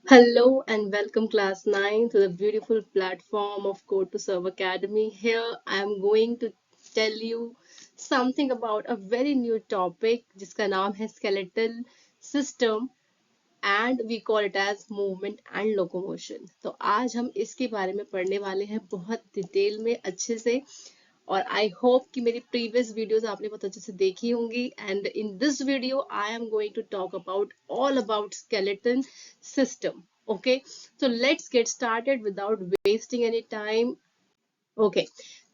Hello and welcome class 9 to the beautiful platform of Code to Serve Academy. Here I am going to tell you something about a very new topic जिसका नाम है skeletal system and we call it as movement and locomotion. तो आज हम इसके बारे में पढ़ने वाले हैं बहुत डिटेल में अच्छे से और आई होप कि मेरी प्रीवियस वीडियोस आपने बहुत अच्छे से देखी होंगी and in this video I am going to talk about all about skeleton system. Okay, so let's get started without wasting any time. Okay,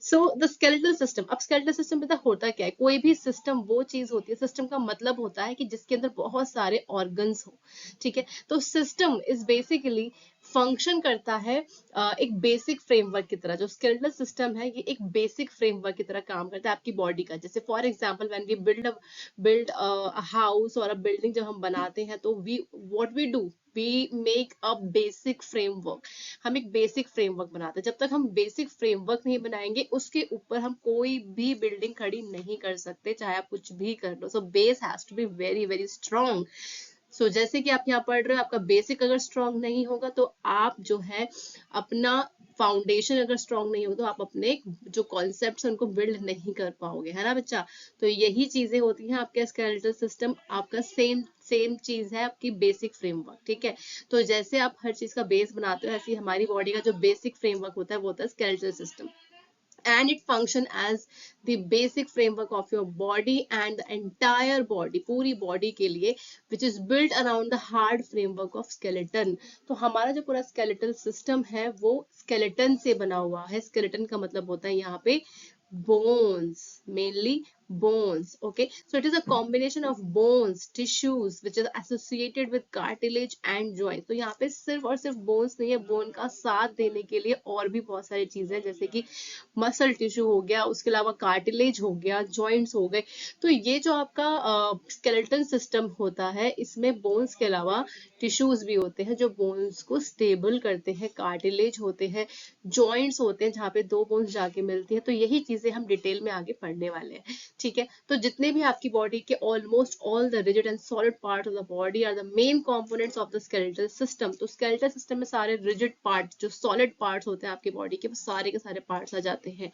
so the skeletal system. अब skeletal system पता होता क्या है? कोई भी सिस्टम वो चीज होती है, सिस्टम का मतलब होता है कि जिसके अंदर बहुत सारे ऑर्गन्स हो. ठीक है, तो सिस्टम इज बेसिकली फंक्शन करता है एक बेसिक फ्रेमवर्क की तरह. जो स्केलेटल सिस्टम है ये एक बेसिक फ्रेमवर्क की तरह काम करता है आपकी बॉडी का. जैसे for example when we build house और अ बिल्डिंग जब हम बनाते हैं तो we what we do, we make a basic framework. हम एक बेसिक फ्रेमवर्क बनाते हैं. जब तक हम बेसिक फ्रेमवर्क नहीं बनाएंगे उसके ऊपर हम कोई भी बिल्डिंग खड़ी नहीं कर सकते, चाहे आप कुछ भी कर लो. So base has to be very very strong. So जैसे कि आप यहाँ पढ़ रहे हो, आपका बेसिक अगर स्ट्रांग नहीं होगा तो आप जो है अपना फाउंडेशन अगर स्ट्रांग नहीं हो तो आप अपने जो कॉन्सेप्ट उनको बिल्ड नहीं कर पाओगे, है ना बच्चा. तो यही चीजें होती हैं आपके स्केलेटल सिस्टम. आपका सेम सेम चीज है आपकी बेसिक फ्रेमवर्क. ठीक है, तो जैसे आप हर चीज का बेस बनाते हो ऐसे ही हमारी बॉडी का जो बेसिक फ्रेमवर्क होता है वो होता है skeletal system. And it function as the basic framework of your body and the entire body, पूरी body के लिए, which is built around the hard framework of skeleton. तो हमारा जो पूरा skeletal system है वो skeleton से बना हुआ है. skeleton का मतलब होता है यहाँ पे bones, mainly bones. Okay, so it is a combination of bones, tissues which is associated with cartilage and joints. तो यहाँ पे सिर्फ और सिर्फ bones नहीं है, bone का साथ देने के लिए और भी बहुत सारी चीजें हैं जैसे कि मसल टिश्यू हो गया, उसके अलावा कार्टिलेज हो गया, जॉइंट्स हो गए. तो ये जो आपका स्केलेटन सिस्टम होता है इसमें बोन्स के अलावा टिश्यूज भी होते हैं जो बोन्स को स्टेबल करते हैं, कार्टिलेज होते हैं, जॉइंट्स होते हैं जहाँ पे दो बोन्स जाके मिलती हैं. तो यही चीजें हम डिटेल में आगे पढ़ने वाले हैं. ठीक है, तो जितने भी आपकी बॉडी के almost all the rigid and solid part of the body are the main components of the skeletal system. तो स्केलेटल सिस्टम में सारे रिजिड पार्ट जो सॉलिड पार्ट्स होते हैं आपकी बॉडी के वो सारे के सारे पार्ट्स आ जाते हैं.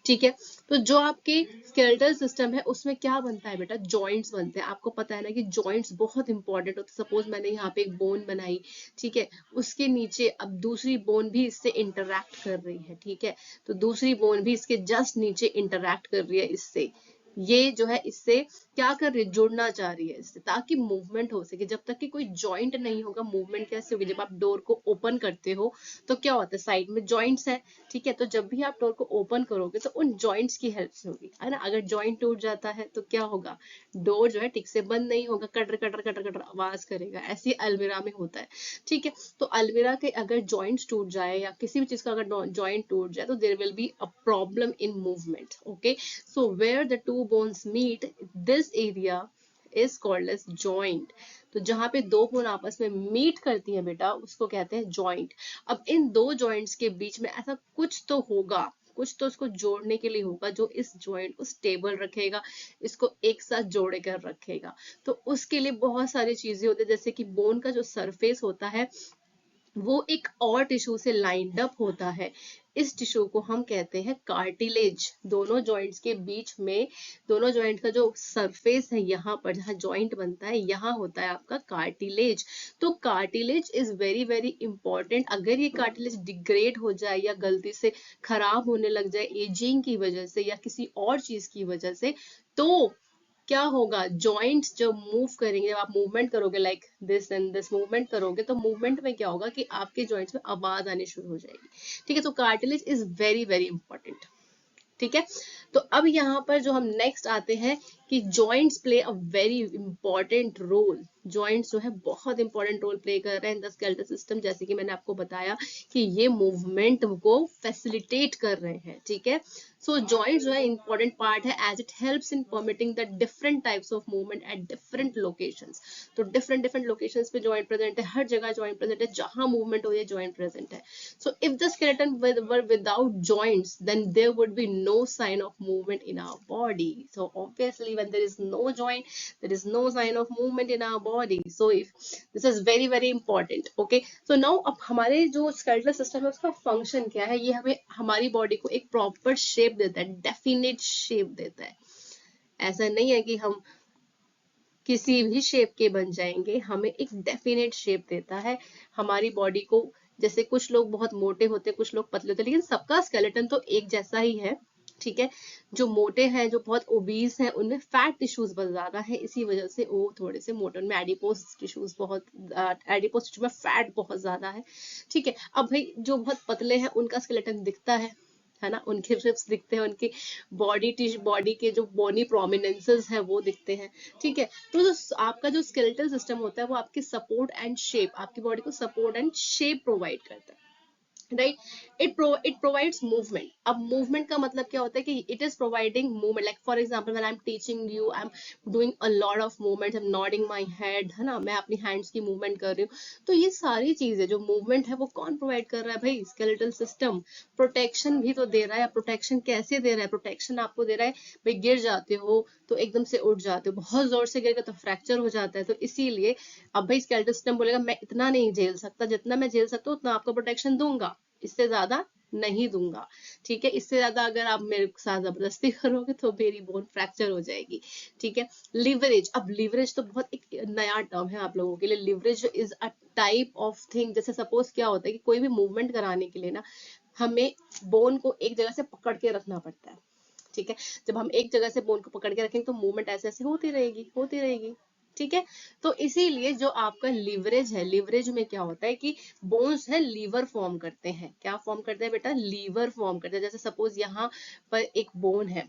ठीक है, तो जो आपके स्केलेटल सिस्टम है उसमें क्या बनता है बेटा? जॉइंट्स बनते हैं. आपको पता है ना कि जॉइंट्स बहुत इंपॉर्टेंट होते हैं. सपोज मैंने यहाँ पे एक बोन बनाई, ठीक है, उसके नीचे अब दूसरी बोन भी इससे इंटरैक्ट कर रही है. ठीक है, तो दूसरी बोन भी इसके जस्ट नीचे इंटरैक्ट कर रही है इससे. ये जो है इससे क्या कर रही है? जुड़ना चाह रही है इससे ताकि मूवमेंट हो सके. जब तक कि कोई जॉइंट नहीं होगा मूवमेंट कैसे होगी? जब आप डोर को ओपन करते हो तो क्या होता है? साइड में जॉइंट्स है. ठीक है, तो जब भी आप डोर को ओपन करोगे तो उन जॉइंट्स की हेल्प से होगी, है ना. अगर जॉइंट टूट जाता है तो क्या होगा? डोर जो है ठीक से बंद नहीं होगा, कटर कटर कटर कटर आवाज करेगा. ऐसे अलमीरा में होता है. ठीक है, तो अलमीरा के अगर जॉइंट्स टूट जाए या किसी भी चीज का अगर जॉइंट टूट जाए तो there will be a problem in movement. Okay, so where the two bones meet, this area is called as joint. तो जहां पे दो बोन आपस में मीट करती हैं बेटा उसको कहते हैं जॉइंट. अब इन दो जॉइंट्स के बीच में ऐसा कुछ तो होगा, कुछ तो उसको जोड़ने के लिए होगा जो इस जॉइंट को स्टेबल रखेगा, इसको एक साथ जोड़े कर रखेगा. तो उसके लिए बहुत सारी चीजें होती है जैसे कि बोन का जो सरफेस होता है वो एक और टिश्यू से लाइंड अप होता है. इस टिश्यू को हम कहते हैं कार्टिलेज. दोनों जॉइंट्स के बीच में, दोनों जॉइंट का जो सरफेस है यहाँ पर जहाँ जॉइंट बनता है यहाँ होता है आपका कार्टिलेज. तो cartilage is very very important. अगर ये कार्टिलेज डिग्रेड हो जाए या गलती से खराब होने लग जाए एजिंग की वजह से या किसी और चीज की वजह से तो क्या होगा? जॉइंट्स जब मूव करेंगे, जब आप मूवमेंट करोगे like this and this movement करोगे तो मूवमेंट में क्या होगा कि आपके जॉइंट्स में आवाज आनी शुरू हो जाएगी. ठीक है, तो cartilage is very very important. ठीक है, तो अब यहाँ पर जो हम नेक्स्ट आते हैं कि joints play a very important role. Joints जो है बहुत इंपॉर्टेंट रोल प्ले कर रहे हैं इन द स्केलेटल सिस्टम. जैसे कि मैंने आपको बताया कि ये मूवमेंट को फैसिलिटेट कर रहे हैं. ठीक है, सो जॉइंट्स जो है इंपॉर्टेंट पार्ट है as it helps in permitting the different types of movement at different locations. तो डिफरेंट डिफरेंट लोकेशंस पे जॉइंट प्रेजेंट है, हर जगह जॉइंट प्रेजेंट है, जहां मूवमेंट हो रही है जॉइंट प्रेजेंट है. So if the skeleton were without joints, then there would be no sign of movement in our body. So obviously when there is no joint, there is no sign of movement in our body. So if this is very very important. Okay, so now अब हमारे जो skeletal system है उसका function क्या है, ये हमें हमारी body को एक proper shape देता है, definite shape देता है. ऐसा नहीं है कि हम किसी भी शेप के बन जाएंगे, हमें एक डेफिनेट शेप देता है हमारी बॉडी को. जैसे कुछ लोग बहुत मोटे होते हैं, कुछ लोग पतले होते हैं, लेकिन सबका स्केलेटन तो एक जैसा ही है. ठीक है, जो मोटे हैं, जो बहुत ओबीस हैं, उनमें फैट टिश्यूज बहुत ज्यादा है, इसी वजह से वो थोड़े से मोटे. उनमें एडिपोज टिश्यूज बहुत, एडिपोज टिश्यू में फैट बहुत ज्यादा है. ठीक है, अब भाई जो बहुत पतले हैं उनका स्केलेटन दिखता है ना, उनके रिब्स दिखते हैं, उनकी बॉडी के जो बोनी प्रोमिनेंसेस है वो दिखते हैं. ठीक है, तो जो आपका जो स्केलेटल सिस्टम होता है वो आपकी सपोर्ट एंड शेप, आपकी बॉडी को सपोर्ट एंड शेप प्रोवाइड करता है. Right, it provides movement. अब movement का मतलब क्या होता है कि it is providing movement. Like for example, when I'm teaching you, I'm doing a lot of movements, I'm nodding my head, है ना, मैं अपनी hands की movement कर रही हूँ. तो ये सारी चीजें जो movement है वो कौन provide कर रहा है भाई, skeletal system. protection भी तो दे रहा है. protection कैसे दे रहा है, protection आपको दे रहा है भाई, गिर जाते हो तो एकदम से उठ जाते हो, बहुत जोर से गिर गए तो फ्रैक्चर हो जाता है. तो इसीलिए अब भाई skeletal system बोलेगा मैं इतना नहीं झेल सकता, जितना मैं झेल सकता हूँ उतना आपको प्रोटेक्शन दूंगा, इससे ज्यादा नहीं दूंगा. ठीक है, इससे ज्यादा अगर आप मेरे साथ जबरदस्ती करोगे तो मेरी बोन फ्रैक्चर हो जाएगी. ठीक है, लिवरेज. अब लिवरेज तो बहुत एक नया टर्म है आप लोगों के लिए. Leverage is a type of thing. जैसे सपोज क्या होता है कि कोई भी मूवमेंट कराने के लिए ना हमें बोन को एक जगह से पकड़ के रखना पड़ता है. ठीक है, जब हम एक जगह से बोन को पकड़ के रखेंगे तो मूवमेंट ऐसे ऐसे होती रहेगी, होती रहेगी. ठीक है, तो इसीलिए जो आपका लिवरेज है, लिवरेज में क्या होता है कि बोन्स है लीवर फॉर्म करते हैं. क्या फॉर्म करते हैं बेटा, लीवर फॉर्म करते हैं. जैसे सपोज यहाँ पर एक बोन है,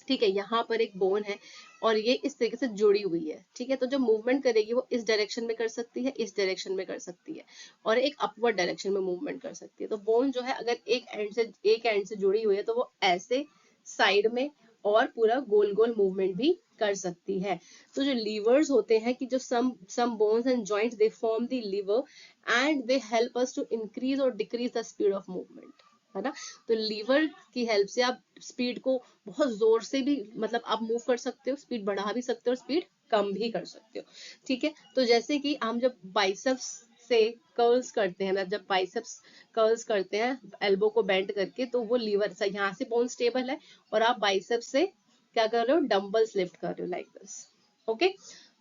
ठीक है, यहाँ पर एक बोन है और ये इस तरीके से जुड़ी हुई है. ठीक है, तो जो मूवमेंट करेगी वो इस डायरेक्शन में कर सकती है, इस डायरेक्शन में कर सकती है और एक अपवर्ड डायरेक्शन में मूवमेंट कर सकती है. तो बोन जो है अगर एक एंड से जुड़ी हुई है तो वो ऐसे साइड में और पूरा गोल गोल मूवमेंट भी कर सकती है. तो जो लीवर्स होते हैं कि जो some bones and joints they form the lever and they help us to increase और decrease the speed of movement, है ना. तो लीवर की हेल्प से आप स्पीड को बहुत जोर से भी मतलब आप मूव कर सकते हो, स्पीड बढ़ा भी सकते हो और स्पीड कम भी कर सकते हो. ठीक है, तो जैसे कि हम जब बाइसेप्स से कर्ल्स करते हैं, जब बाइसेप्स कर्ल्स करते हैं एल्बो को बेंड करके, तो वो लीवर से यहाँ से बोन स्टेबल है और आप बाइसेप्स से क्या कर रहे हो, डंबल्स लिफ्ट कर रहे हो लाइक दिस. ओके,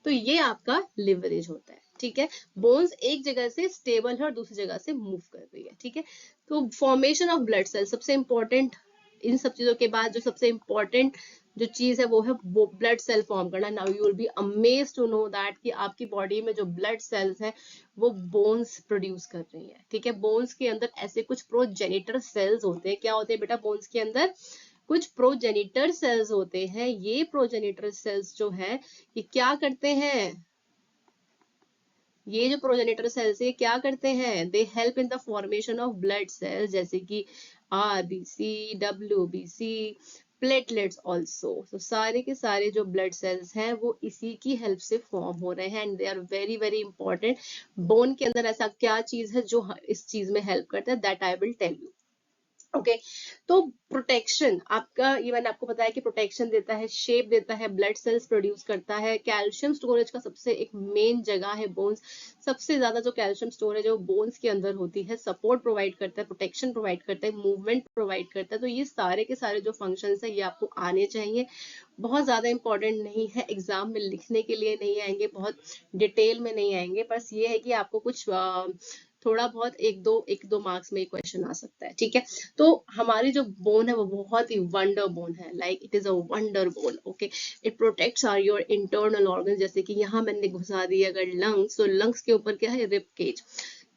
तो ये आपका लिवरेज होता है. ठीक है, बोन्स एक जगह से स्टेबल है और दूसरी जगह से मूव कर रही है. ठीक है, तो फॉर्मेशन ऑफ ब्लड सेल सबसे इंपॉर्टेंट. इन सब चीजों के बाद जो सबसे इंपॉर्टेंट जो चीज है वो है वो ब्लड सेल फॉर्म करना. Now you will be amazed to know that कि आपकी बॉडी में जो ब्लड सेल्स हैं वो बोन्स प्रोड्यूस कर रही है. ठीक है, बोन्स के अंदर ऐसे कुछ प्रोजेनिटर सेल्स होते हैं. क्या होते हैं बेटा, बोन्स के अंदर कुछ प्रोजेनिटर सेल्स होते हैं. ये प्रोजेनिटर सेल्स जो है ये क्या करते हैं, ये जो प्रोजेनिटर सेल्स है क्या करते हैं, they help in the formation of blood cells, जैसे कि आरबीसी, डब्ल्यूबीसी, प्लेटलेट्स ऑल्सो. तो सारे के सारे जो ब्लड सेल्स हैं वो इसी की हेल्प से फॉर्म हो रहे हैं and they are very very important. Bone के अंदर ऐसा क्या चीज है जो इस चीज में हेल्प करता है, that I will tell you. Okay, तो प्रोटेक्शन आपका, इवन आपको पता है कि प्रोटेक्शन देता है, शेप देता है, ब्लड सेल्स प्रोड्यूस करता है, कैल्शियम स्टोरेज का सबसे एक मेन जगह है बोन्स. सबसे ज्यादा जो कैल्शियम स्टोरेज है वो बोन्स के अंदर होती है. सपोर्ट प्रोवाइड करता है, प्रोटेक्शन प्रोवाइड करता है, मूवमेंट प्रोवाइड करता है. तो ये सारे के सारे जो फंक्शंस है ये आपको आने चाहिए. बहुत ज्यादा इंपॉर्टेंट नहीं है, एग्जाम में लिखने के लिए नहीं आएंगे, बहुत डिटेल में नहीं आएंगे, बस ये है कि आपको कुछ थोड़ा बहुत एक दो मार्क्स में क्वेश्चन आ सकता है. ठीक है, तो हमारी जो बोन है वो बहुत ही वंडर बोन है, like it is a wonder bone. Okay, it protects are your internal organ. जैसे कि यहाँ मैंने घुसा दी अगर लंग्स, तो लंग्स के ऊपर क्या है, रिब केज.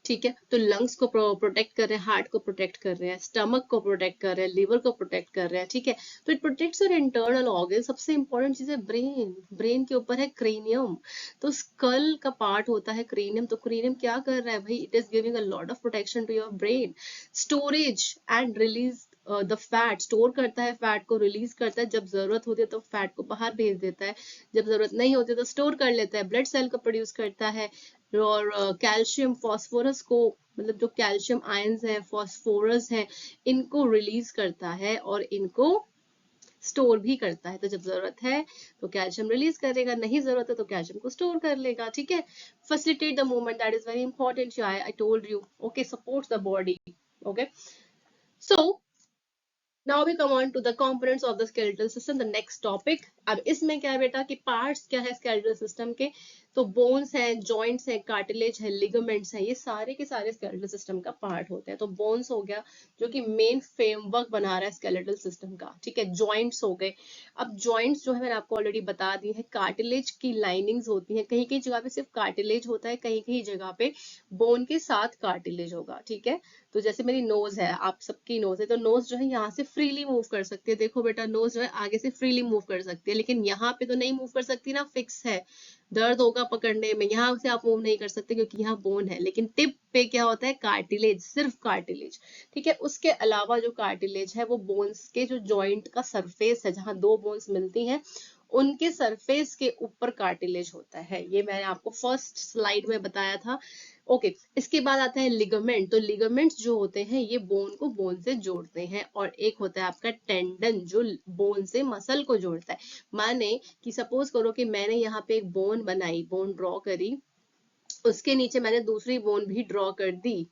ठीक है, तो लंग्स को प्रोटेक्ट कर रहे हैं, हार्ट को प्रोटेक्ट कर रहे हैं, स्टमक को प्रोटेक्ट कर रहे हैं, लिवर को प्रोटेक्ट कर रहे हैं. ठीक है, तो it protects your internal organ. सबसे इंपॉर्टेंट चीज है ब्रेन. ब्रेन के ऊपर है क्रेनियम. तो स्कल का पार्ट होता है क्रेनियम. तो क्रेनियम क्या कर रहा है भाई, it is giving a lot of protection to your brain. Storage and release the fat, store करता है फैट को, रिलीज करता है जब जरूरत होती है तो फैट को बाहर भेज देता है, जब जरूरत नहीं होती तो स्टोर कर लेता है. ब्लड सेल को प्रोड्यूस करता है और कैल्शियम फॉस्फोरस को, मतलब जो कैल्शियम आयंस हैं, फॉस्फोरस हैं, इनको रिलीज करता है और इनको स्टोर भी करता है। तो जब जरूरत है तो कैल्शियम रिलीज करेगा, नहीं जरूरत है तो कैल्शियम को स्टोर कर लेगा, ठीक है। Facilitate the movement, that is very important, I told you, okay, supports the body, okay. So Now we come on to the components of the skeletal system, the next topic. अब इसमें क्या है बेटा कि parts क्या है skeletal system के, तो bones है, joints है, cartilage है, ligaments है, ये सारे के सारे skeletal system का part होते हैं। तो bones हो गया जो कि main framework बना रहा है skeletal system का, ठीक है। joints हो गए, अब joints जो है मैंने आपको already बता दी है, cartilage की linings होती हैं, कहीं कहीं जगह पे सिर्फ cartilage होता है, कहीं कहीं जगह पे bone के साथ cartilage होगा, ठीक है। तो जैसे मेरी नोज है, आप सबकी नोज है, तो नोज जो है यहाँ से फ्रीली मूव कर सकती है, देखो बेटा नोज जो है आगे से फ्रीली मूव कर सकती है, लेकिन यहाँ पे तो नहीं मूव कर सकती ना, फिक्स है, दर्द होगा पकड़ने में, यहाँ से आप मूव नहीं कर सकते क्योंकि यहाँ बोन है। लेकिन टिप पे क्या होता है, कार्टिलेज, सिर्फ कार्टिलेज, ठीक है। उसके अलावा जो कार्टिलेज है वो बोन्स के जो जॉइंट का सरफेस है, जहां दो बोन्स मिलती हैं उनके सरफेस के ऊपर कार्टिलेज होता है, ये मैंने आपको फर्स्ट स्लाइड में बताया था, ओके। इसके बाद आता है लिगामेंट, तो लिगामेंट्स जो होते हैं ये बोन को बोन से जोड़ते हैं, और एक होता है आपका टेंडन जो बोन से मसल को जोड़ता है। माने कि सपोज करो कि मैंने यहाँ पे एक बोन बनाई, बोन ड्रॉ करी, उसके नीचे मैंने दूसरी बोन भी ड्रॉ कर दी।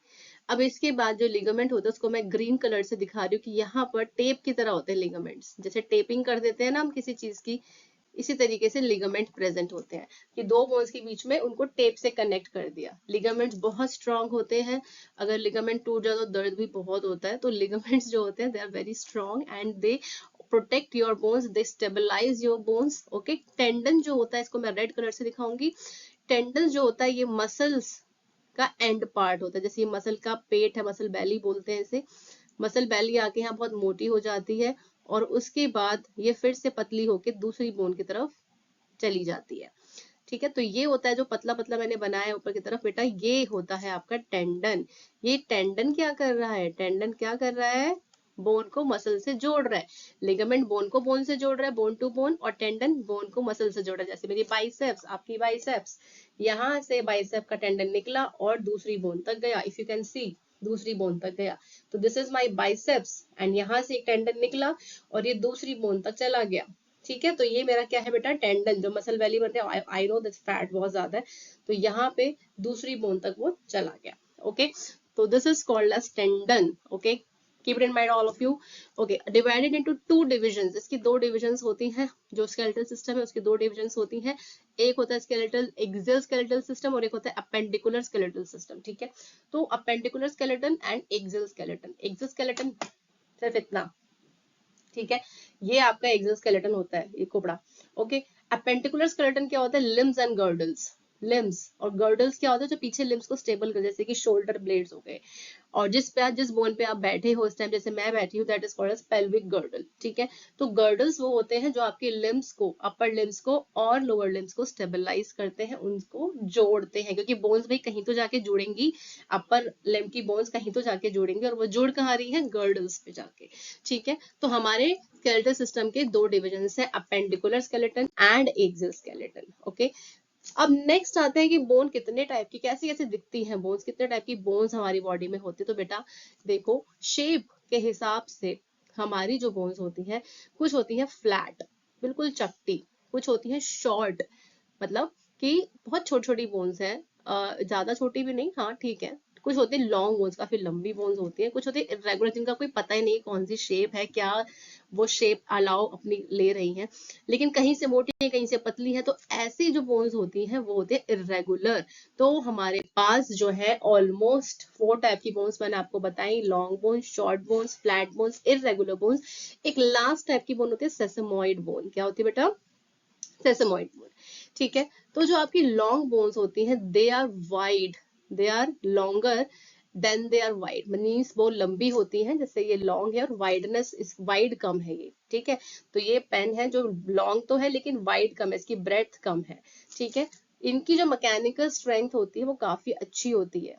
अब इसके बाद जो लिगामेंट होता है उसको मैं ग्रीन कलर से दिखा रही हूँ कि यहाँ पर टेप की तरह होते हैं लिगामेंट्स, जैसे टेपिंग कर देते हैं ना हम किसी चीज की, इसी तरीके से लिगामेंट प्रेजेंट होते हैं कि दो बोन्स के बीच में उनको टेप से कनेक्ट कर दिया। लिगामेंट्स बहुत स्ट्रांग होते हैं, अगर लिगामेंट टूट जाए तो दर्द भी बहुत होता है, तो लिगामेंट्स जो होते हैं they are very strong and they protect your bones, they stabilise your bones, okay. Tendon जो होता है, इसको मैं रेड कलर से दिखाऊंगी, टेंडन जो होता है ये मसल्स का एंड पार्ट होता है, जैसे ये मसल का पेट है, मसल बैली बोलते हैं इसे, मसल बैली आके यहाँ बहुत मोटी हो जाती है और उसके बाद ये फिर से पतली होके दूसरी बोन की तरफ चली जाती है, ठीक है। तो ये होता है जो पतला पतला मैंने बनाया है ऊपर की तरफ बेटा, ये होता है आपका टेंडन। ये टेंडन क्या कर रहा है, टेंडन क्या कर रहा है, बोन को मसल से जोड़ रहा है। लिगामेंट बोन को बोन से जोड़ रहा है, बोन टू बोन, और टेंडन बोन को मसल से जोड़ रहा है। जैसे मेरी बाइसेप्स, आपकी बाइसेप्स, यहाँ से बाइसेप का टेंडन निकला और दूसरी बोन तक गया, इफ यू कैन सी, दूसरी बोन तक गया, तो this is my biceps, and यहाँ से एक टेंडन निकला और ये दूसरी बोन तक चला गया, ठीक है। तो ये मेरा क्या है बेटा, टेंडन, जो मसल वैली बनते हैं, आई नो दिस फैट बहुत ज्यादा है, तो यहाँ पे दूसरी बोन तक वो चला गया, ओके। तो this is called as tendon, okay, keep it in mind all of you, okay. Divided into two divisions, इसकी दो डिविजन्स होती हैं, जो स्केलेटल सिस्टम है उसकी दो डिविजन्स होती हैं, एक होता है स्केलेटल एक्सियल स्केलेटल सिस्टम और एक होता है अपेंडिकुलर स्केलेटल सिस्टम, ठीक है। तो appendicular skeleton and axial skeleton, axial skeleton सिर्फ इतना, ठीक है, ये आपका एक्सोस्केलेटन होता है, ये कोबड़ा, ओके। अपेंडिकुलर स्केलेटन क्या होता है, लिम्स एंड गर्डल्स, लिम्स और गर्डल्स क्या होता है, जो पीछे लिम्स को स्टेबल कर, जैसे कि शोल्डर ब्लेड्स हो गए, और जिस बोन पे आप बैठे हो इस टाइम, जैसे मैं बैठी हूँ, that is called as pelvic girdle, ठीक है। तो गर्डल्स वो होते हैं जो आपके लिम्स को, अपर लिम्स को और लोअर लिम्स को स्टेबलाइज करते हैं, उनको जोड़ते हैं, क्योंकि बोन्स भाई कहीं तो जाके जुड़ेंगी, अपर लिम्ब की बोन्स कहीं तो जाके जुड़ेंगे, और वो जुड़ कहाँ रही है, गर्डल्स पे जाके, ठीक है। तो हमारे स्केलेटल सिस्टम के दो डिविजन है, appendicular skeleton and axial skeleton, okay. अब नेक्स्ट आते हैं कि बोन कितने टाइप की, कैसे कैसे दिखती हैं बोन्स, कितने टाइप की बोन्स हमारी बॉडी में होती है। तो बेटा देखो, शेप के हिसाब से हमारी जो बोन्स होती हैं, कुछ होती हैं फ्लैट, बिल्कुल चपटी, कुछ होती हैं शॉर्ट, मतलब कि बहुत छोटी छोटी बोन्स है, ज्यादा छोटी भी नहीं, हाँ ठीक है, कुछ होती है लॉन्ग बोन्स, काफी लंबी बोन्स होती है, कुछ होती है इरेगुलर, जिनका कोई पता ही नहीं कौन सी शेप है, क्या वो शेप अलाउ अपनी ले रही हैं, लेकिन कहीं से मोटी है कहीं से पतली है, तो ऐसी जो बोन्स होती हैं वो होती है इरेगुलर। तो हमारे पास जो है ऑलमोस्ट 4 टाइप की बोन्स मैंने आपको बताई, long bones, short bones, flat bones, irregular bones. एक लास्ट टाइप की बोन होती है सेसमॉइड बोन, क्या होती है बेटा, सेसमॉइड बोन, ठीक है। तो जो आपकी लॉन्ग बोन्स होती हैं, they are wide, they are longer than they are wide, मीन्स वो लंबी होती हैं, जैसे ये लॉन्ग है और वाइडनेस इस वाइड कम है ये, ठीक है। तो ये पेन है जो लॉन्ग तो है लेकिन वाइड कम है, इसकी ब्रेथ कम है, ठीक है। इनकी जो मैकेनिकल स्ट्रेंथ होती है वो काफी अच्छी होती है।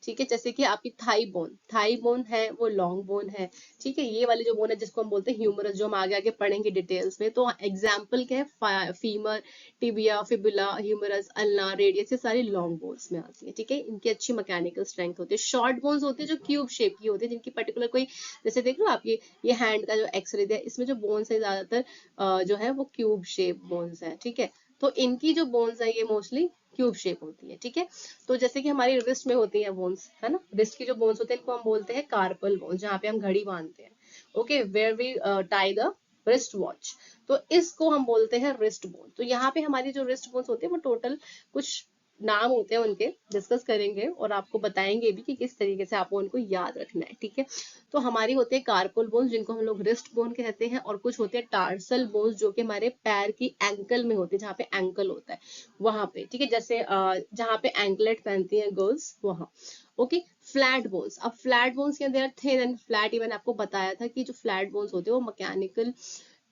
ठीक है, जैसे कि आपकी थाई बोन है वो लॉन्ग बोन है। ठीक है, ये वाली जो बोन है जिसको हम बोलते हैं ह्यूमरस, जो हम आगे आगे पढ़ेंगे डिटेल्स में। तो एग्जाम्पल क्या है, femur, tibia, fibula, humerus, ulna, radius, ये सारी लॉन्ग बोन्स में आती है। ठीक है, इनकी अच्छी मैकेनिकल स्ट्रेंथ होती है। शॉर्ट बोन्स होती है जो क्यूब शेप की होती है, जिनकी पर्टिकुलर कोई, जैसे देख लो आप ये हैंड का जो एक्सरे दिया, इसमें जो बोन्स है ज्यादातर जो है वो क्यूब शेप बोन्स है। ठीक है, तो इनकी जो बोन्स है ये मोस्टली क्यूब शेप होती है। ठीक है, तो जैसे कि हमारी रिस्ट में होती है बोन्स, है ना, रिस्ट की जो बोन्स होते हैं इनको हम बोलते हैं कार्पल बोन्स, जहाँ पे हम घड़ी बांधते हैं। Okay, where we tie the wrist watch, तो इसको हम बोलते हैं रिस्ट बोन। तो यहाँ पे हमारी जो रिस्ट बोन्स होते हैं वो टोटल कुछ नाम होते हैं उनके, डिस्कस करेंगे और आपको बताएंगे भी कि किस तरीके से आपको उनको याद रखना है। ठीक है, तो हमारी होते हैं कार्पल बोन्स जिनको हम लोग रिस्ट बोन कहते हैं, और कुछ होते हैं टार्सल बोन्स जो कि हमारे पैर की एंकल में होते हैं, जहाँ पे एंकल होता है वहां पे। ठीक है, जैसे जहाँ पे एंकलेट पहनती हैं गर्ल्स वहां। ओके, फ्लैट बोन्स, अब फ्लैट बोन्स के अंदर थिन एंड फ्लैट, मैंने आपको बताया था कि जो फ्लैट बोन्स होते हैं वो मैकेनिकल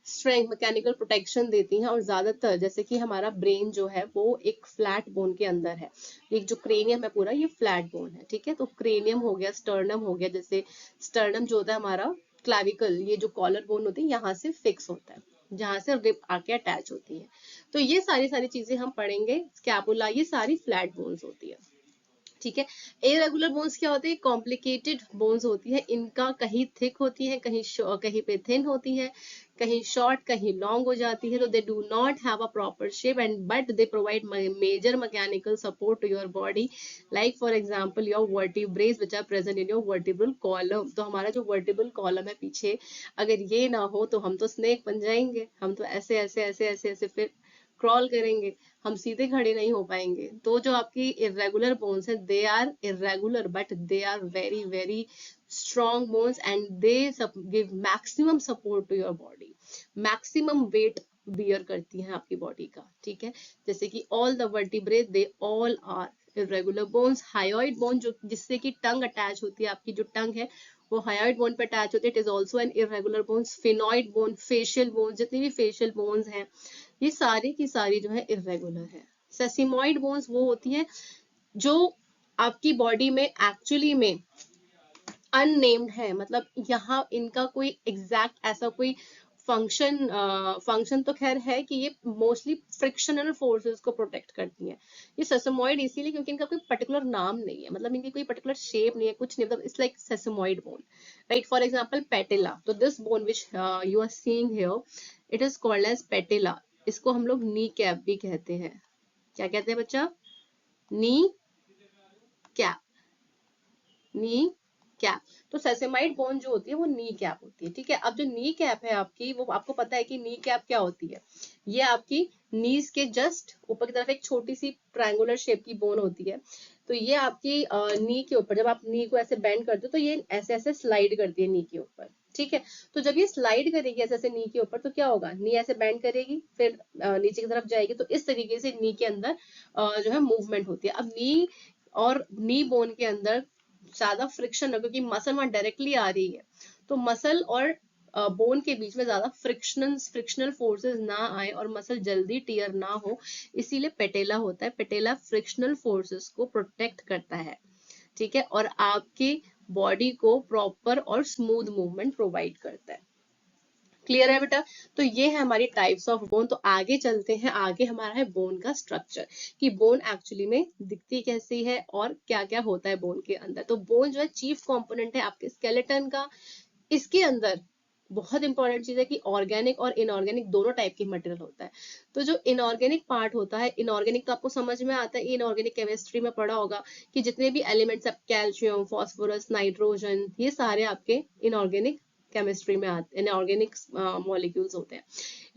स्ट्रेंथ, मैकेनिकल प्रोटेक्शन देती हैं। और ज्यादातर जैसे कि हमारा ब्रेन जो है वो एक फ्लैट बोन के अंदर है, एक जो क्रेनियम है पूरा ये फ्लैट बोन है। ठीक है, तो क्रेनियम हो गया, स्टर्नम हो गया, जैसे स्टर्नम जो होता है हमारा क्लाविकल, ये जो कॉलर बोन होती है यहाँ से फिक्स होता है, जहां से रिप आके अटैच होती है। तो ये सारी सारी चीजें हम पढ़ेंगे। स्कैपुला, ये सारी फ्लैट बोन्स होती है। ठीक है, इरेगुलर बोन्स क्या होते हैं, कॉम्प्लिकेटेड बोन्स होती है, इनका कहीं थिक होती है, कहीं पे थिन होती है, कहीं शॉर्ट कहीं लॉन्ग हो जाती है। तो they do not have a proper shape and but they provide major mechanical support to your body, like for example your vertebrae which are present in your vertebral column. तो हमारा जो vertebral column है पीछे, अगर ये ना हो तो हम तो स्नेक बन जाएंगे, हम तो ऐसे ऐसे ऐसे ऐसे ऐसे फिर क्रॉल करेंगे, हम सीधे खड़े नहीं हो पाएंगे। तो जो आपकी इरेगुलर बोन्स है, they are irregular but they are very very strong bones and they give maximum support to your body, maximum weight bear करती हैं आपकी बॉडी का। ठीक है, जैसे कि all the vertebrae they all are irregular bones. Hyoid bone जो जिससे कि टंग अटैच होती है, आपकी जो टंग है वो हायोइड बोन पे अटैच होती है, it is also an irregular bones. Sphenoid bone, facial bones, जितनी भी फेशियल बोन्स हैं ये सारी की सारी जो है इरेगुलर है। सेसिमॉइड बोन्स वो होती है जो आपकी बॉडी में एक्चुअली में अननेम्ड है, मतलब यहाँ इनका कोई एग्जैक्ट ऐसा कोई फंक्शन तो खैर है कि ये मोस्टली फ्रिक्शनल फोर्सेस को प्रोटेक्ट करती हैं। ये सेसमॉइड इसीलिए क्योंकि इनका कोई पर्टिकुलर नाम नहीं है, मतलब इनकी कोई पर्टिकुलर शेप नहीं है, कुछ नहीं, मतलब it's like sesamoid bone, right. For example patella, तो this bone which you are seeing here it is called as patella. इसको हम लोग नी कैप भी कहते हैं। क्या कहते हैं बच्चा? Knee cap, knee cap. तो सेसेमाइड बोन जो होती है वो नी कैप होती है। ठीक है, अब जो नी कैप है आपकी, वो आपको पता है कि नी कैप क्या होती है, ये आपकी नीज के जस्ट ऊपर की तरफ एक छोटी सी ट्रायंगुलर शेप की बोन होती है। तो ये आपकी नी के ऊपर, जब आप नी को ऐसे बेंड करते हो तो ये ऐसे ऐसे स्लाइड करती है नी के ऊपर। ठीक है, तो जब ये स्लाइड करेगी ऐसे ऐसे नी के ऊपर तो क्या होगा, नी ऐसे बेंड करेगी फिर नीचे की तरफ जाएगी, तो इस तरीके से नी के अंदर जो है मूवमेंट होती है। अब नी और नी बोन के अंदर ज्यादा फ्रिक्शन है क्योंकि मसल वहां डायरेक्टली आ रही है, तो मसल और बोन के बीच में ज्यादा फ्रिक्शनल फोर्सेस ना आए और मसल जल्दी टीयर ना हो, इसीलिए पेटेला होता है। पेटेला फ्रिक्शनल फोर्सेस को प्रोटेक्ट करता है। ठीक है, और आपकी बॉडी को प्रॉपर और स्मूथ मूवमेंट प्रोवाइड करता है। क्लियर है बेटा? तो ये है हमारी टाइप्स ऑफ बोन। तो आगे चलते हैं, आगे हमारा है बोन का स्ट्रक्चर, कि बोन एक्चुअली में दिखती कैसी है और क्या क्या होता है बोन के अंदर। तो बोन जो है चीफ कंपोनेंट है आपके स्केलेटन का। इसके अंदर बहुत इंपॉर्टेंट चीज है कि ऑर्गेनिक और इनऑर्गेनिक दोनों टाइप की मटेरियल होता है। तो जो इनऑर्गेनिक पार्ट होता है, इनऑर्गेनिक तो आपको समझ में आता है, इनऑर्गेनिक केमिस्ट्री में पढ़ा होगा कि जितने भी एलिमेंट्स, कैल्शियम, फास्फोरस, नाइट्रोजन, ये सारे आपके इनऑर्गेनिक केमिस्ट्री में आते हैं, ऑर्गेनिक मॉलिक्यूल्स होते हैं।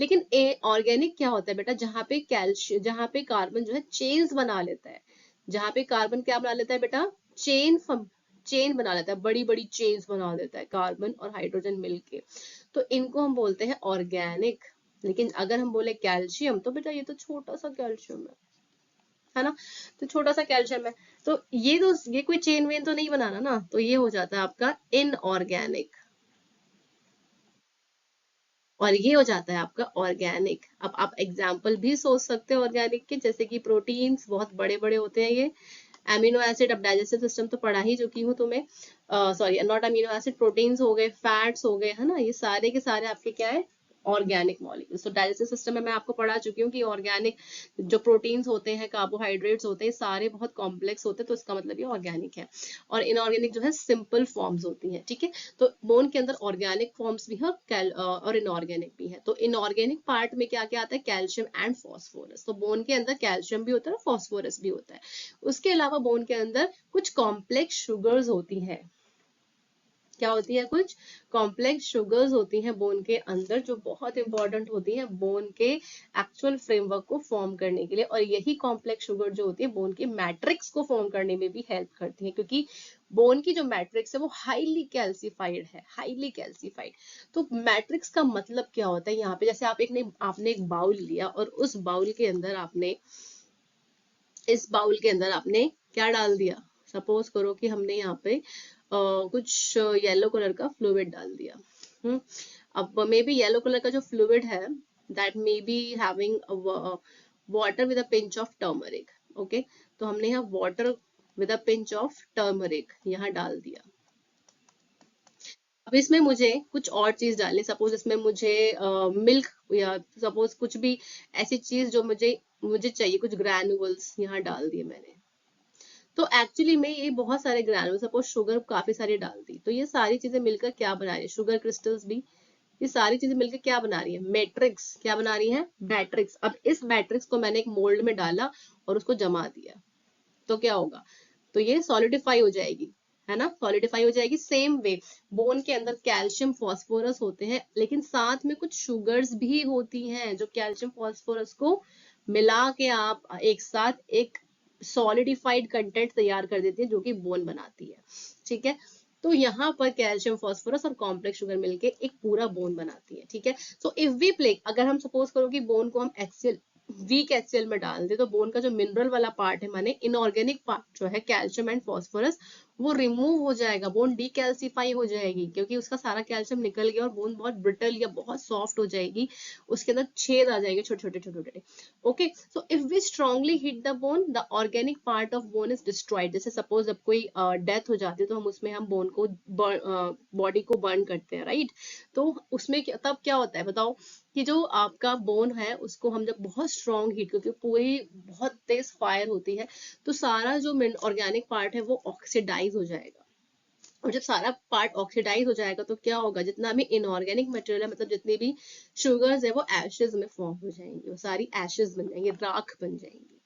लेकिन ऑर्गेनिक क्या होता है बेटा, जहाँ पे कैल्शियम, जहाँ पे कार्बन जो है चेन्स बना लेता है, जहाँ पे कार्बन क्या बना लेता है बेटा, चेन बना लेता है, बड़ी बड़ी चेन्स बना देता है कार्बन और हाइड्रोजन मिलके, तो इनको हम बोलते हैं ऑर्गेनिक। लेकिन अगर हम बोले कैल्शियम, तो बेटा ये तो छोटा सा कैल्शियम है ना, तो छोटा सा कैल्शियम है, तो ये कोई चेन वेन तो नहीं बनाना ना, तो ये हो जाता है आपका इनऑर्गेनिक, और ये हो जाता है आपका ऑर्गेनिक। अब आप एग्जाम्पल भी सोच सकते हो ऑर्गेनिक के, जैसे कि प्रोटीन्स बहुत बड़े बड़े होते हैं ये, अमीनो एसिड, अब डाइजेस्टिव सिस्टम तो पढ़ा ही चुकी हूँ तुम्हें, sorry not amino acid, proteins हो गए, फैट्स हो गए, है ना, ये सारे के सारे आपके क्या है, ऑर्गेनिक मॉलिक्यूल्स। तो डाइजेस्टिव सिस्टम में मैं आपको पढ़ा चुकी हूँ कि ऑर्गेनिक जो प्रोटीन्स होते हैं, कार्बोहाइड्रेट्स होते हैं, सारे बहुत कॉम्प्लेक्स होते हैं, तो इसका मतलब ये ऑर्गेनिक है। और इनऑर्गेनिक जो है सिंपल फॉर्म्स होती हैं, ठीक है। तो बोन के अंदर ऑर्गेनिक फॉर्म्स भी है और इनऑर्गेनिक भी है। तो इनऑर्गेनिक पार्ट में क्या क्या आता है, कैल्शियम एंड फॉस्फोरस। तो बोन के अंदर कैल्शियम भी होता है, फॉस्फोरस भी होता है। उसके अलावा बोन के अंदर कुछ कॉम्प्लेक्स शुगर्स होती हैं। क्या होती है, कुछ कॉम्प्लेक्स शुगर्स होती हैं बोन के अंदर, जो बहुत इंपॉर्टेंट होती हैं बोन के एक्चुअल फ्रेमवर्क को फॉर्म करने के लिए। और यही कॉम्प्लेक्स शुगर जो होती है बोन के मैट्रिक्स को फॉर्म करने में भी हेल्प करती है, क्योंकि बोन की जो मैट्रिक्स है वो हाईली कैल्सिफाइड है, हाईली कैल्सिफाइड। तो मैट्रिक्स का मतलब क्या होता है, यहाँ पे जैसे आपने एक बाउल लिया और उस बाउल के अंदर आपने, इस बाउल के अंदर आपने क्या डाल दिया, सपोज करो कि हमने यहाँ पे कुछ येलो कलर का फ्लूइड डाल दिया। अब मे बी येलो कलर का जो फ्लूइड है that may be having water with a pinch of turmeric. Okay, तो हमने यहाँ water with a pinch of turmeric यहाँ डाल दिया। अब इसमें मुझे कुछ और चीज डालनी, सपोज इसमें मुझे मिल्क या सपोज कुछ भी ऐसी चीज जो मुझे मुझे चाहिए, कुछ ग्रैनुअल्स यहाँ डाल दिए मैंने। तो एक्चुअली में ये बहुत सारे ग्रैनुअल, सपोज शुगर काफी सारी डाल दी, तो ये सारी चीजें मिलकर क्या बना रही है, शुगर क्रिस्टल्स भी, ये सारी चीजें मिलकर क्या बना रही है, मैट्रिक्स। क्या बना रही है, मैट्रिक्स। अब इस मैट्रिक्स को मैंने एक मोल्ड में डाला और उसको जमा दिया, तो क्या होगा, तो ये सॉलिडिफाई हो जाएगी, है ना, सॉलिडिफाई हो जाएगी। सेम वे बोन के अंदर कैल्शियम फॉस्फोरस होते हैं, लेकिन साथ में कुछ शुगर्स भी होती हैं जो कैल्शियम फॉस्फोरस को मिला के आप एक साथ एक सॉलिडिफाइड कंटेंट तैयार कर देती है, जो कि बोन बनाती है, ठीक है। तो यहाँ पर कैल्शियम फॉस्फोरस और कॉम्प्लेक्स शुगर मिलके एक पूरा बोन बनाती है, ठीक है। सो इफ वी प्लेक, अगर हम सपोज करो कि बोन को हम एक्सेल वीक एचसीएल में डाल दे, तो बोन का जो मिनरल वाला पार्ट है, माने इनऑर्गेनिक पार्ट जो है कैल्शियम एंड फॉस्फोरस, वो रिमूव हो जाएगा, बोन डीकैल्सिफाई हो जाएगी, क्योंकि उसका सारा कैल्शियम निकल गया और बोन बहुत ब्रिटल या बहुत सॉफ्ट हो जाएगी, उसके अंदर छेद आ जाएंगे छोटे छोटे छोटे छोटे। Okay, so if we strongly hit the bone, the organic part of bone is destroyed. जैसे सपोज जब कोई डेथ हो जाती है तो हम उसमें हम बोन को बॉडी को बर्न करते हैं, राइट। तो उसमें तब क्या होता है बताओ, कि जो आपका बोन है उसको हम जब बहुत स्ट्रॉन्ग हीट, क्योंकि पूरी बहुत तेज फायर होती है, तो सारा जो ऑर्गेनिक पार्ट है वो ऑक्सीडाइज हो जाएगा। और जब सारा पार्ट ऑक्सीडाइज हो जाएगा तो क्या होगा, जितना भी इनऑर्गेनिक मटेरियल है, मतलब जितनी भी शुगर्स है, वो एशेज में फॉर्म हो जाएंगी, वो सारी एशेज बन जाएंगी, राख बन जाएंगी,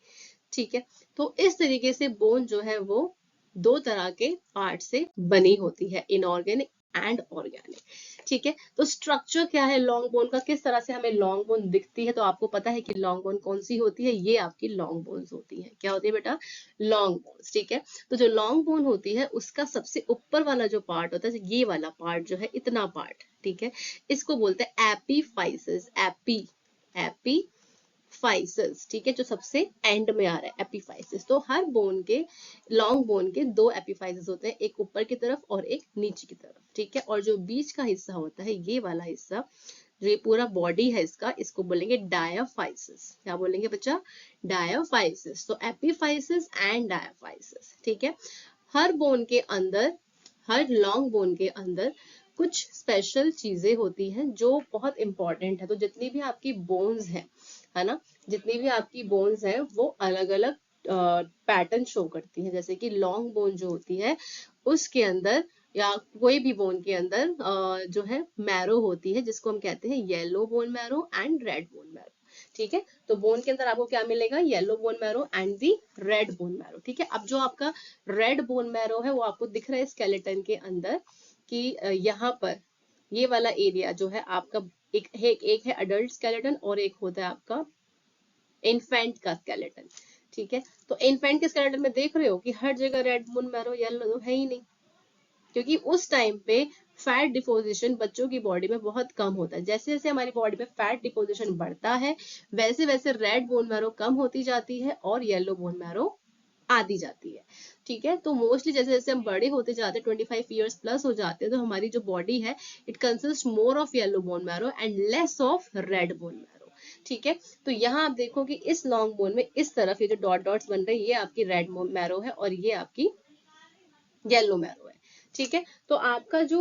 ठीक है। तो इस तरीके से बोन जो है वो दो तरह के पार्ट से बनी होती है, इनऑर्गेनिक एंड ऑर्गेनिक, ठीक है। तो स्ट्रक्चर क्या है लॉन्ग बोन का, किस तरह से हमें लॉन्ग बोन दिखती है, तो आपको पता है कि लॉन्ग बोन कौन सी होती है, ये आपकी लॉन्ग बोन्स होती है। क्या होती है बेटा, लॉन्ग बोन्स, ठीक है। तो जो लॉन्ग बोन होती है उसका सबसे ऊपर वाला जो पार्ट होता है, ये वाला पार्ट जो है, इतना पार्ट, ठीक है, इसको बोलते हैं एपीफाइसिस, एपीफाइसिस, ठीक है, जो सबसे एंड में आ रहा है, एपीफाइसिस। तो हर बोन के, लॉन्ग बोन के दो एपीफाइसिस होते हैं, एक ऊपर की तरफ और एक नीचे की तरफ, ठीक है। और जो बीच का हिस्सा होता है, ये वाला हिस्सा, जो ये पूरा बॉडी है इसका, इसको बोलेंगे डायाफाइसिस। क्या बोलेंगे बच्चा, डायाफाइसिस। तो एपीफाइसिस एंड डायाफाइसिस, ठीक है। हर बोन के अंदर, हर लॉन्ग बोन के अंदर कुछ स्पेशल चीजें होती हैं जो बहुत इंपॉर्टेंट है। तो जितनी भी आपकी बोन्स हैं, है ना, जितनी भी आपकी बोन्स हैं वो अलग अलग पैटर्न शो करती है। जैसे कि लॉन्ग बोन जो होती है उसके अंदर, या कोई भी बोन के अंदर जो है मैरो होती है, जिसको हम कहते हैं yellow bone marrow and red bone marrow, ठीक है। तो बोन के अंदर आपको क्या मिलेगा, yellow bone marrow and the red bone marrow, ठीक है। अब जो आपका रेड बोन मैरो है वो आपको दिख रहा है स्केलेटन के अंदर, कि यहाँ पर ये वाला एरिया जो है आपका, एक है अडल्ट स्केलेटन और एक होता है आपका इन्फेंट का स्केलेटन, ठीक है। तो इन्फेंट के स्केलेटन में देख रहे हो कि हर जगह रेड बोन मैरो येलो है ही नहीं, क्योंकि उस टाइम पे फैट डिपोजिशन बच्चों की बॉडी में बहुत कम होता है। जैसे जैसे हमारी बॉडी में फैट डिपोजिशन बढ़ता है, वैसे वैसे रेड बोन मैरो कम होती जाती है और येलो बोन मैरो आती जाती है, ठीक है। तो मोस्टली जैसे जैसे हम बड़े होते जाते हैं, 25 ईयर्स प्लस हो जाते हैं, तो हमारी जो बॉडी है, it consist more of yellow bone marrow and less of red bone marrow, ठीक है। तो यहाँ आप देखो कि इस लॉन्ग बोन में इस तरफ ये जो डॉट डॉट्स बन रहे हैं ये आपकी रेड मैरो है और ये आपकी येलो मैरो है। ठीक है। तो आपका जो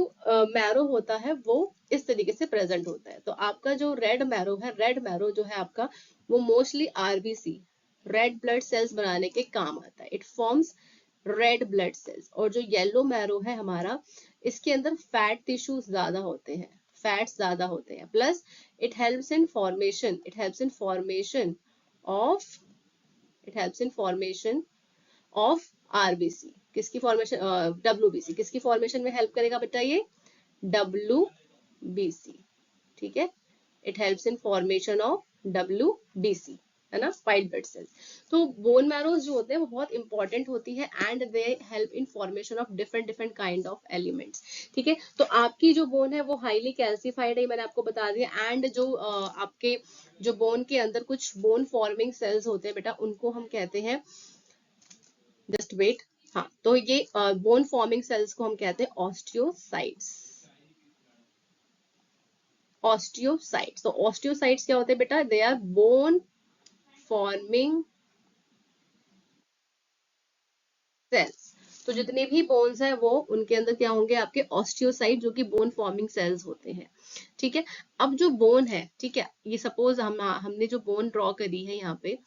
मैरो होता है वो इस तरीके से प्रेजेंट होता है। तो आपका जो रेड मैरो है, रेड मैरो जो है आपका वो mostly RBC red blood cells बनाने के काम आता है। It forms red blood cells. और जो येलो मैरो है हमारा, इसके अंदर फैट टिश्यूज ज्यादा होते हैं, फैट्स ज्यादा होते हैं, plus it helps in formation, it helps in formation of it helps in formation of RBC. किसकी फॉर्मेशन? डब्ल्यूबीसी। किसकी फॉर्मेशन में हेल्प करेगा बेटा? ये डब्ल्यूबीसी। ठीक है। It helps in formation of WBC, है ना, व्हाइट ब्लड सेल्स। तो बोन मैरोज जो होते हैं वो बहुत इंपॉर्टेंट होती है and they help in formation of different different kind of elements. ठीक है। तो आपकी जो बोन है वो हाईली कैल्सिफाइड है, मैंने आपको बता दिया। एंड जो आपके जो बोन के अंदर कुछ बोन फॉर्मिंग सेल्स होते हैं बेटा, उनको हम कहते हैं, जस्ट वेट, हाँ, तो ये बोन फॉर्मिंग सेल्स को हम कहते हैं ऑस्टियोसाइट्स। ऑस्टियोसाइट्स, तो ऑस्टियोसाइट्स क्या होते हैं बेटा? They are bone forming cells. तो जितने भी बोन्स हैं वो उनके अंदर क्या होंगे? आपके ऑस्टियोसाइट, जो कि बोन फॉर्मिंग सेल्स होते हैं। ठीक है। अब जो बोन है, ठीक है, ये सपोज हमने जो बोन ड्रॉ करी है यहाँ पे,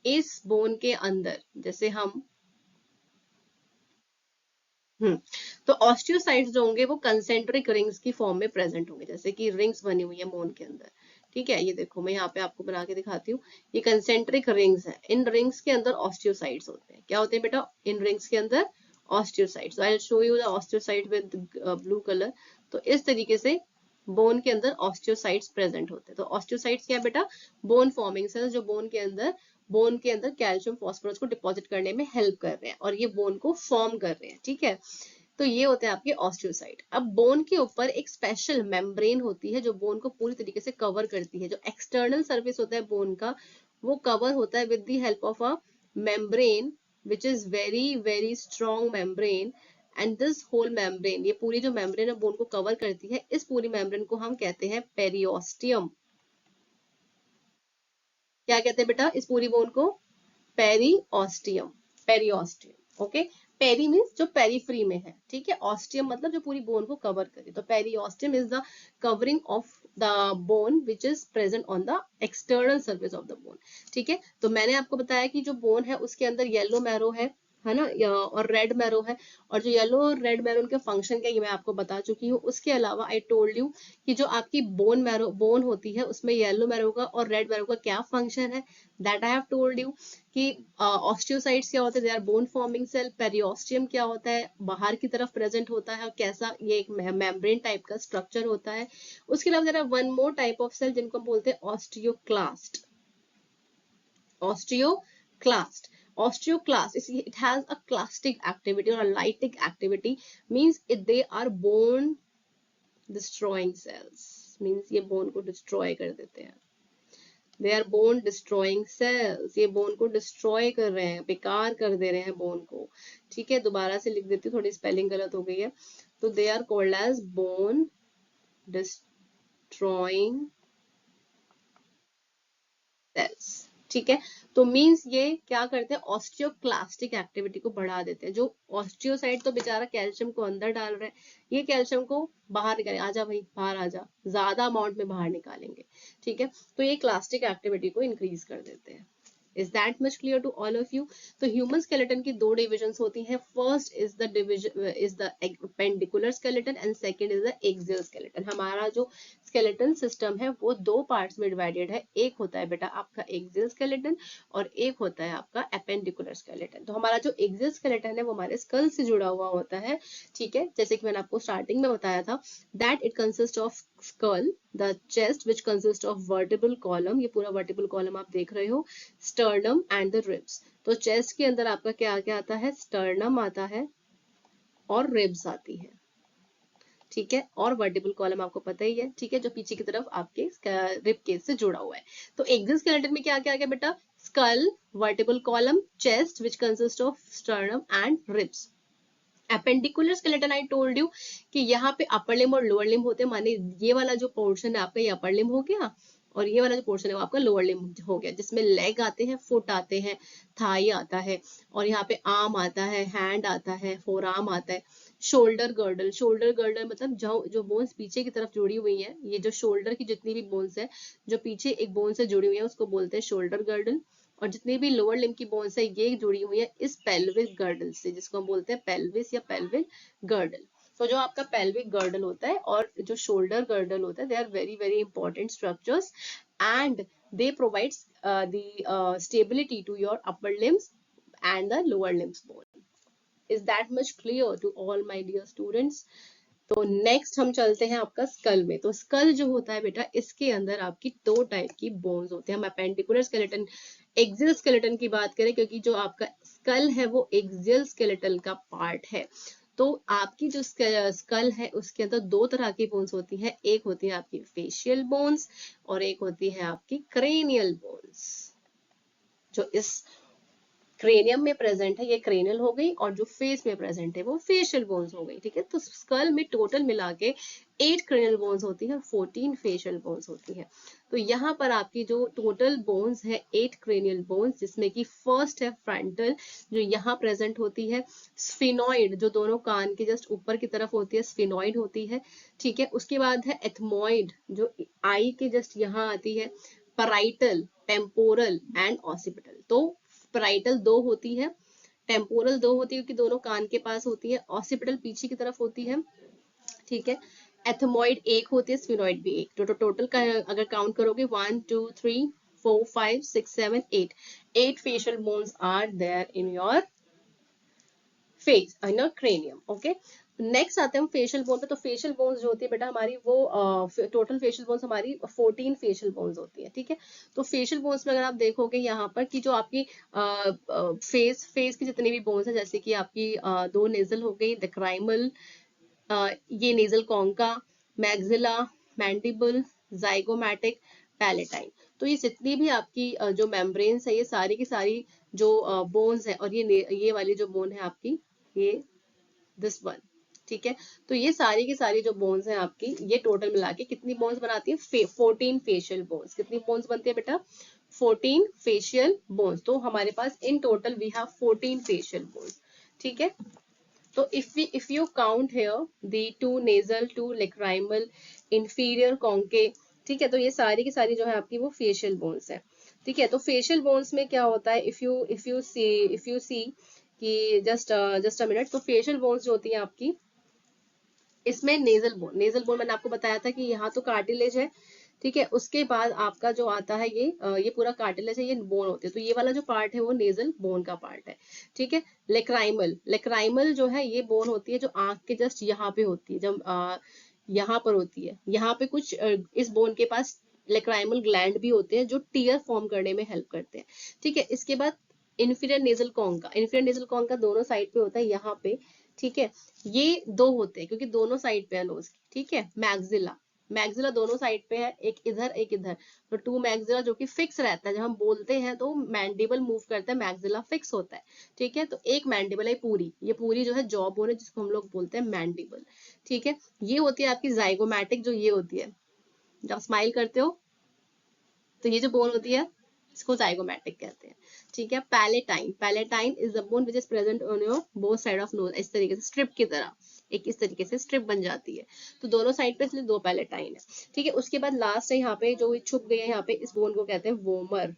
इस बोन के अंदर जैसे हम तो ऑस्टियोसाइट्स जो होंगे वो कंसेंट्रिक रिंग्स की फॉर्म में प्रेजेंट होंगे, जैसे कि रिंग्स बनी हुई है बोन के अंदर। ठीक है। ये देखो मैं यहाँ पे आपको बना के दिखाती हूँ, ये कंसेंट्रिक रिंग्स है। इन रिंग्स के अंदर ऑस्टियोसाइट्स होते हैं। क्या होते हैं बेटा? इन रिंग्स के अंदर osteocytes. I will show you the osteocyte with blue colour. तो इस तरीके से बोन के अंदर ऑस्टियोसाइट्स प्रेजेंट होते हैं। तो ऑस्टियोसाइट्स क्या है बेटा? बोन फॉर्मिंग सेल्स, जो बोन के अंदर कैल्शियम फॉस्फोरस को डिपॉजिट करने में हेल्प कर रहे हैं और ये बोन को फॉर्म कर रहे हैं। ठीक है। तो ये होते हैं आपके ऑस्टियोसाइट। अब बोन के ऊपर एक स्पेशल मेम्ब्रेन होती है जो बोन को पूरी तरीके से कवर करती है। जो एक्सटर्नल सर्फेस होता है बोन का, वो कवर होता है with the help of a membrane which is very very strong membrane. And this whole membrane, ये पूरी जो मेम्ब्रेन है बोन को कवर करती है, इस पूरी मेम्ब्रेन को हम कहते हैं पेरियोस्टियम। क्या कहते हैं बेटा इस पूरी बोन को? Periosteum. Periosteum, okay. Peri means जो पेरीफ्री में है, ठीक है। ऑस्टियम मतलब जो पूरी बोन को कवर करे। तो periosteum is the covering of the bone which is present on the external surface of the bone. ठीक है। तो मैंने आपको बताया कि जो बोन है उसके अंदर येलो मैरो है ना, और रेड मैरो है। और जो येलो और रेड मैरो उनके फंक्शन क्या, ये मैं आपको बता चुकी हूँ। उसके अलावा आई टोल्ड यू कि जो आपकी बोन होती है उसमें येलो मैरो का और रेड मैरो का क्या फंक्शन है, that I have told you. कि ऑस्टियोसाइट्स क्या होते हैं? They are bone forming cell. Periosteum क्या होता है? बाहर की तरफ प्रेजेंट होता है और कैसा? ये एक मेम्ब्रेन टाइप का स्ट्रक्चर होता है। उसके अलावा there are one more type of cell जिनको हम बोलते हैं osteoclast. Osteoclast, osteoclast is, it has a clastic activity or a lytic activity, means they are bone destroying cells, means ये bone को destroy कर देते हैं। They are bone destroying cells, ये बोन को डिस्ट्रॉय कर रहे हैं, बेकार कर दे रहे हैं बोन को। ठीक है। दोबारा से लिख देती हूँ, थोड़ी स्पेलिंग गलत हो गई है। तो they are called as bone destroying cells. ठीक है। तो मींस ये क्या करते हैं? ऑस्टियोक्लास्टिक एक्टिविटी को बढ़ा देते हैं। जो ऑस्टियोसाइट तो बेचारा कैल्शियम को अंदर डाल रहे हैं, ये कैल्शियम को बाहर निकाले, आजा भाई बाहर आजा, ज्यादा अमाउंट में बाहर निकालेंगे। ठीक है। तो ये क्लास्टिक एक्टिविटी को इंक्रीज कर देते हैं। Is that much clear to all of you? तो ह्यूमन स्केलेटन की दो डिविजन्स होती हैं। First is the division is the appendicular skeleton and second is the axial skeleton. हमारा जो स्केलेटन सिस्टम है वो दो पार्ट्स में डिवाइडेड है। एक होता है बेटा आपका एक्सियल स्केलेटन और एक होता है आपका एपेंडिकुलर स्केलेटन। तो हमारा जो एक्सियल स्केलेटन है वो हमारे स्कल से जुड़ा हुआ होता है। ठीक है। जैसे कि मैंने आपको स्टार्टिंग में बताया था that it consist of skull, the chest which consist of vertebral column, ये पूरा वर्टिबल कॉलम आप देख रहे हो, स्टर्नम एंड द रिब्स। तो चेस्ट के अंदर आपका क्या क्या आता है? स्टर्नम आता है और रिब्स आती है। ठीक है। और वर्टिबल कॉलम आपको पता ही है, ठीक है, जो पीछे की तरफ आपके रिब केस से जुड़ा हुआ है। तो एक्सियल स्केलेटन में क्या क्या आ गया बेटा? Skull, vertebral column, chest which consist of sternum and ribs. Appendicular skeleton I told you कि यहाँ पे अपर लिम्ब और लोअर लिम्ब होते हैं। माने ये वाला जो पोर्शन है आपका, ये अपर लिम्ब हो गया और ये वाला जो पोर्शन है वो आपका लोअर लिम्ब हो गया, जिसमें लेग आते हैं, फुट आते हैं, थाई आता है, और यहाँ पे आर्म आता है, हैंड आता है, फोर आर्म आता है। शोल्डर गर्डल, शोल्डर गर्डल मतलब जो बोन्स पीछे की तरफ जुड़ी हुई है, ये जो शोल्डर की जितनी भी बोन्स है जो पीछे एक बोन से जुड़ी हुई है उसको बोलते हैं शोल्डर गर्डल। और जितनी भी लोअर लिम्ब की बोन्स है ये जुड़ी हुई है इस पेल्विक गर्डल से, जिसको हम बोलते हैं पेल्विस या पेल्विक गर्डल। तो जो आपका पेल्विक गर्डल होता है और जो शोल्डर गर्डल होता है, they are very very important structures and they provides the stability to your upper limbs and the lower limbs bone. Is that much clear to all my dear students? तो next हम चलते हैं आपका school में। तो school जो होता है बेटा, इसके अंदर आपकी दो टाइप की बोन्स होते हैं। हम अपेंडिकुलर स्केलेटन, एक्सियल स्केलेटन की बात करें, क्योंकि जो आपका स्कल है वो एक्सियल स्केलेटन का पार्ट है। तो आपकी जो स्कल है उसके अंदर दो तरह की बोन्स होती हैं, एक होती है आपकी फेशियल बोन्स और एक होती है आपकी क्रेनियल बोन्स। जो इस क्रेनियम में प्रेजेंट है ये क्रेनियल हो गई, और जो फेस में प्रेजेंट है वो फेशियल बोन्स हो गई। ठीक है, तो स्कल में टोटल मिला के 8 क्रेनियल बोन्स होती है और 14 फेशियल बोन्स होती है। तो यहाँ पर आपकी जो टोटल बोन्स है 8 क्रेनियल बोन्स, जिसमें कि फर्स्ट है फ्रंटल जो यहाँ प्रेजेंट होती है, स्फिनॉइड जो दोनों कान के जस्ट ऊपर की तरफ होती है, स्फिनॉइड होती है। ठीक है, उसके बाद है एथमॉइड जो आई के जस्ट यहाँ आती है, पैराइटल, टेम्पोरल एंड ऑसिपिटल। तो पैराइटल दो होती है, टेम्पोरल दो होती है क्योंकि दोनों कान के पास होती है, ऑसिपिटल पीछे की तरफ होती है। ठीक है, एथमॉइड एक होती है, स्फिनॉइड भी एक। तो टोटल का अगर काउंट करोगे 1 2 3 4 5 6 7 8, 8 facial bones are there in your face in cranium. Okay, next आते हैं हम फेशियल बोन पे। तो फेशियल बोन्स जो होती है बेटा हमारी वो टोटल फेशियल बोन्स हमारी 14 फेशियल बोन्स होती है। ठीक है, तो फेशियल बोन्स में अगर आप देखोगे यहाँ पर कि जो आपकी फेस की जितनी भी बोन्स है, जैसे कि आपकी दो नेजल हो गई, डेक्राइमल, ये nasal concha, maxilla, mandible, zygomatic, palatine. तो ये जितनी भी आपकी जो मेम्ब्रेन्स है ये सारी की सारी जो बोन्स है, और ये वाली जो बोन है आपकी ये दिस वन। ठीक है, तो ये सारी की सारी जो बोन्स हैं आपकी, ये टोटल मिला के कितनी बोन्स बनाती है? 14 फेशियल बोन्स। कितनी बोन्स बनती है बेटा? 14 फेशियल बोन्स। तो हमारे पास in total we have 14 facial bones. ठीक है, तो if you count here the two nasal, two lacrimal, inferior concave, ठीक है, तो ये सारी की सारी जो है आपकी वो फेशियल बोन्स है। ठीक है, तो फेशियल बोन्स में क्या होता है, इफ यू सी कि जस्ट अ मिनट, तो फेशियल बोन्स जो होती है आपकी, इसमें नेजल बोन मैंने आपको बताया था कि यहाँ तो कार्टिलेज है। ठीक है, उसके बाद आपका जो आता है ये पूरा कार्टिलेज है, ये बोन होते हैं। तो ये वाला जो पार्ट है वो नेजल बोन का पार्ट है। ठीक है, लेक्राइमल जो है ये बोन होती है जो आंख के जस्ट यहाँ पे होती है, जब यहाँ पर होती है, यहाँ पे कुछ इस बोन के पास लेक्राइमल ग्लैंड भी होते हैं जो टीयर फॉर्म करने में हेल्प करते हैं। ठीक है, इसके बाद इन्फीरियर नेजल कॉन्का दोनों साइड पे होता है यहाँ पे। ठीक है, ये दो होते हैं क्योंकि दोनों साइड पे है नोज की। ठीक है, मैक्सिला दोनों साइड पे है, एक इधर एक इधर। तो टू मैक्सिला जो कि फिक्स रहता है, जब हम बोलते हैं तो मैंडिबल मूव करता है, मैक्सिला फिक्स होता है। ठीक है, तो एक मैंडिबल है पूरी, ये पूरी जो है जॉ बोन है जिसको हम लोग बोलते हैं मैंडिबल। ठीक है, ये होती है आपकी जाइगोमैटिक, जो ये होती है जब आप स्माइल करते हो तो ये जो बोन होती है इसको जाइगोमैटिक कहते हैं। ठीक है, palatine is the bone which is present on your both side of nose, इस तरीके से स्ट्रिप की तरह, एक इस तरीके से स्ट्रिप बन जाती है। तो दोनों साइड पे इसलिए दो पैलेटाइन है। ठीक है, उसके बाद लास्ट है यहाँ पे जो छुप गई है, यहाँ पे इस बोन को कहते हैं वोमर।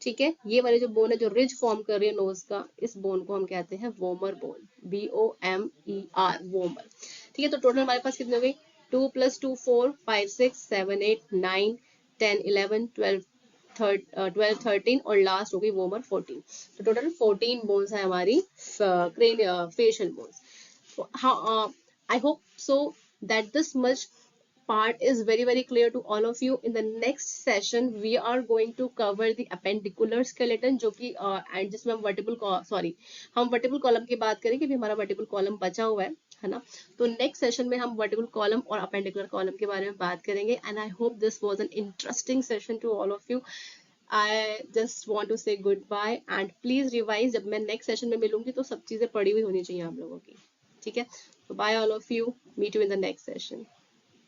ठीक है, ये वाली जो बोन है जो रिज फॉर्म कर रही है नोज का, इस बोन को हम कहते हैं वोमर बोन, VOMER, वोमर। ठीक है, तो टोटल हमारे पास कितने हो गई? 2 + 2 4 5 6 7 8 9 10 11 12 13 और लास्ट हो गई वोमर 14। तो टोटल 14 बोन्स है हमारी facial bones. I hope so that this much part is very very clear to all of you. In the next session we are going to cover the appendicular skeleton, जो कि and जिसमें हम vertebral column की बात करें कि भी हमारा वर्टिबल कॉलम बचा हुआ है ना। तो नेक्स्ट सेशन में हम वर्टिबल कॉलम और अपेंडिकुलर कॉलम के बारे में बात करेंगे। And I hope this was an interesting session to all of you. I just want to say goodbye and please revise। जब मैं नेक्स्ट सेशन में मिलूंगी तो सब चीजें पढ़ी हुई होनी चाहिए आप लोगों की। ठीक है, so bye all of you, meet you in the next session।